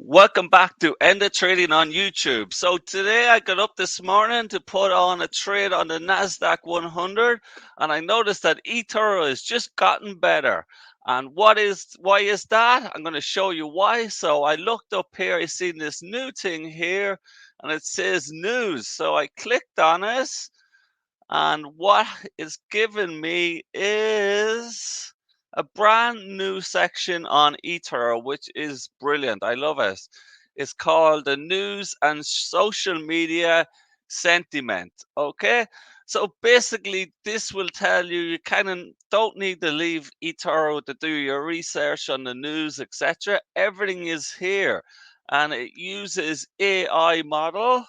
Welcome back to End of Trading on YouTube. So today I got up this morning to put on a trade on the Nasdaq 100, and I noticed that eToro has just gotten better. And why is that? I'm going to show you why. So I looked up here, I seen this new thing here, and it says news. So I clicked on it, and what is given me is a brand new section on eToro, which is brilliant. I love it. It's called the News and Social Media Sentiment. Okay. So basically, this will tell you you kind of don't need to leave eToro to do your research on the news, etc. Everything is here, and it uses AI model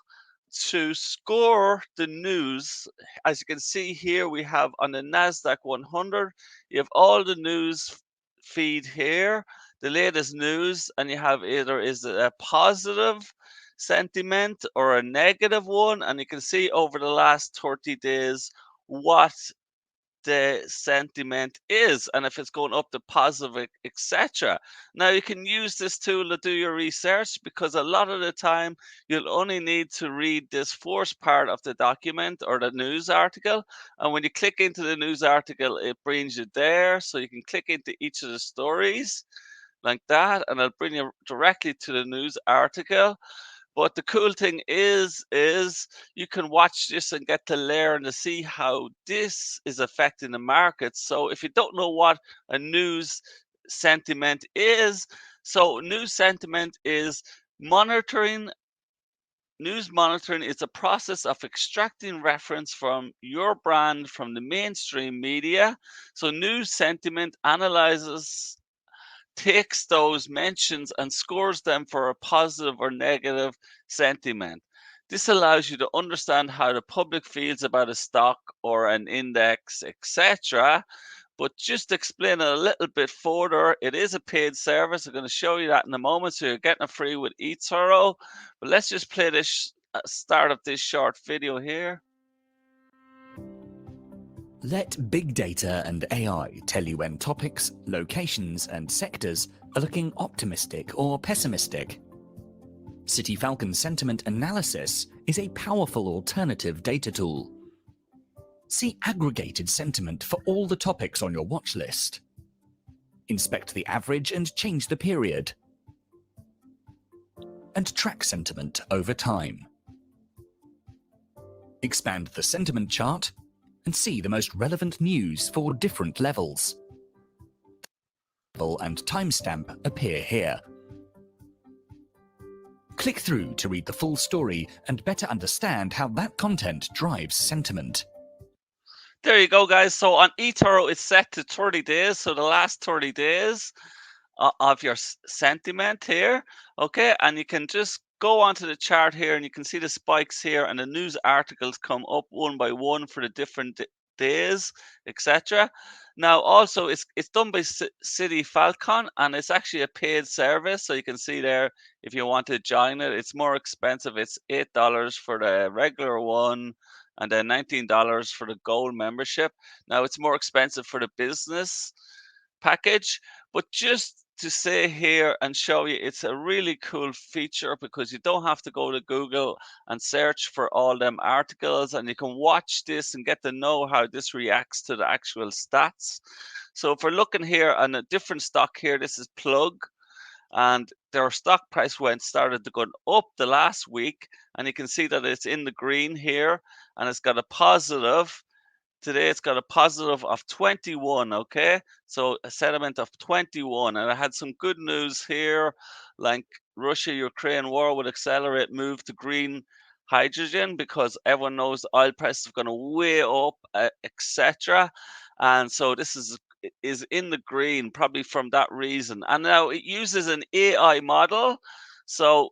to score the news. As you can see here, we have on the Nasdaq 100, you have all the news feed here, the latest news, and you have either is it a positive sentiment or a negative one, and you can see over the last 30 days what the sentiment is and if it's going up to positive, etc. Now you can use this tool to do your research, because a lot of the time you'll only need to read this first part of the document or the news article, and when you click into the news article it brings you there, so you can click into each of the stories like that and it'll bring you directly to the news article. But the cool thing is you can watch this and get to learn to see how this is affecting the market. So if you don't know what a news sentiment is, so news sentiment is monitoring. News monitoring is a process of extracting reference from your brand from the mainstream media. So news sentiment analyzes, takes those mentions and scores them for a positive or negative sentiment. This allows you to understand how the public feels about a stock or an index, etc. But just to explain it a little bit further, it is a paid service. I'm going to show you that in a moment. So you're getting it free with eToro. But let's just play this start of this short video here. Let big data and AI tell you when topics, locations, and sectors are looking optimistic or pessimistic. City Falcon Sentiment Analysis is a powerful alternative data tool. See aggregated sentiment for all the topics on your watch list. Inspect the average and change the period. And track sentiment over time. Expand the sentiment chart and see the most relevant news for different levels. Level and timestamp appear here. Click through to read the full story and better understand how that content drives sentiment. There you go, guys. So on eToro, it's set to 30 days. So the last 30 days of your sentiment here. Okay. And you can just go onto the chart here and you can see the spikes here, and the news articles come up one by one for the different days, etc. Now also it's done by City Falcon, and it's actually a paid service, so you can see there if you want to join it. It's more expensive. It's $8 for the regular one and then $19 for the gold membership. Now it's more expensive for the business package, but just to say here and show you, it's a really cool feature because you don't have to go to Google and search for all them articles, and you can watch this and get to know how this reacts to the actual stats. So if we're looking here on a different stock here, this is Plug, and their stock price started to go up the last week, and you can see that it's in the green here, and it's got a positive. Today it's got a positive of 21, okay? So a sentiment of 21. And I had some good news here, like Russia-Ukraine war would accelerate move to green hydrogen because everyone knows the oil prices are going to way up, etc. And so this is in the green, probably from that reason. And now it uses an AI model. So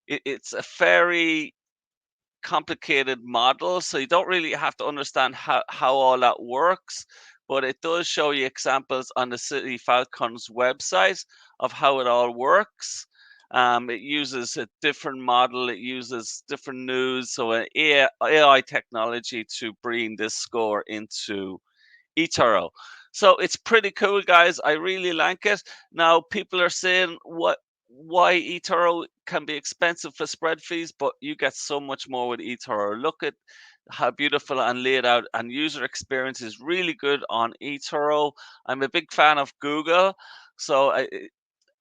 it's a very complicated model, so you don't really have to understand how all that works, but it does show you examples on the City Falcon's website of how it all works. It uses a different model, it uses different news, so an AI technology to bring this score into eToro. So it's pretty cool, guys. I really like it. Now people are saying, why eToro can be expensive for spread fees, but you get so much more with eToro. Look at how beautiful and laid out and user experience is really good on eToro. I'm a big fan of Google, so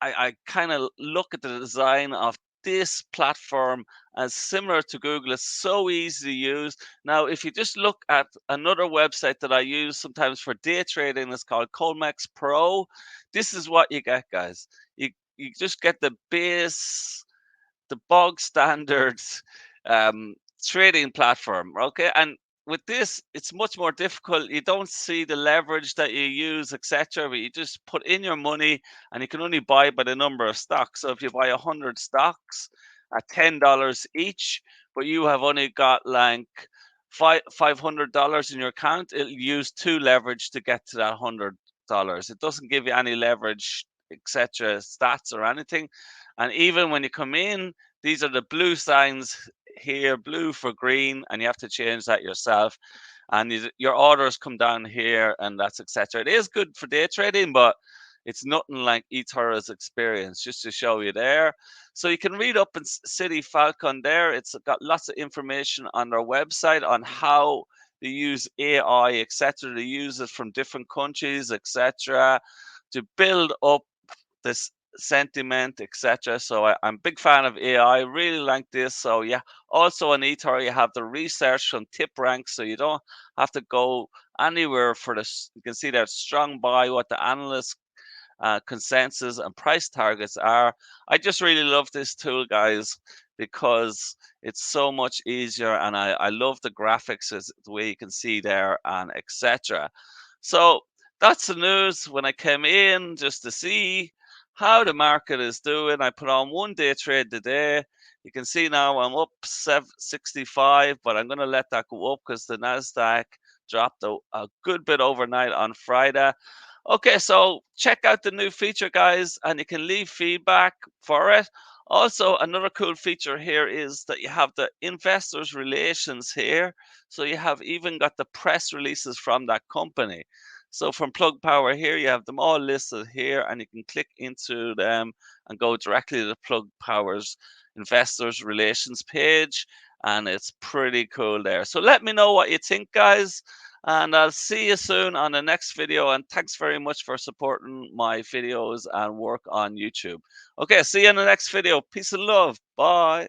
I kind of look at the design of this platform as similar to Google. It's so easy to use. Now, if you just look at another website that I use sometimes for day trading, it's called Colmex Pro. This is what you get, guys. You just get the bog standard um, trading platform. Okay, and with this, it's much more difficult. You don't see the leverage that you use, etc. But you just put in your money, and you can only buy by the number of stocks. So if you buy 100 stocks at $10 each, but you have only got like $500 in your account, it'll use two leverage to get to that $100. It doesn't give you any leverage, etc. stats or anything. And even when you come in, these are the blue signs here, blue for green, and you have to change that yourself. And your orders come down here, and that's etc. It is good for day trading, but it's nothing like eToro's experience, just to show you there. So you can read up in City Falcon there. It's got lots of information on their website on how they use AI, etc. They use it from different countries, etc., to build up this sentiment, etc. So I'm a big fan of AI. Really like this. So yeah, also on eToro you have the research from tip ranks, so you don't have to go anywhere for this. You can see that strong buy, what the analysts consensus and price targets are. I just really love this tool, guys, because it's so much easier, and I love the graphics as the way you can see there and etc. So that's the news when I came in just to see how the market is doing. I put on one day trade today. You can see now I'm up 65, but I'm going to let that go up because the Nasdaq dropped a good bit overnight on Friday. Okay, so check out the new feature, guys, and you can leave feedback for it. Also, another cool feature here is that you have the investors relations here. So you have even got the press releases from that company. So from Plug Power here, you have them all listed here, and you can click into them and go directly to the Plug Power's investors relations page. And it's pretty cool there. So let me know what you think, guys. And I'll see you soon on the next video. And thanks very much for supporting my videos and work on YouTube. Okay, see you in the next video. Peace and love. Bye.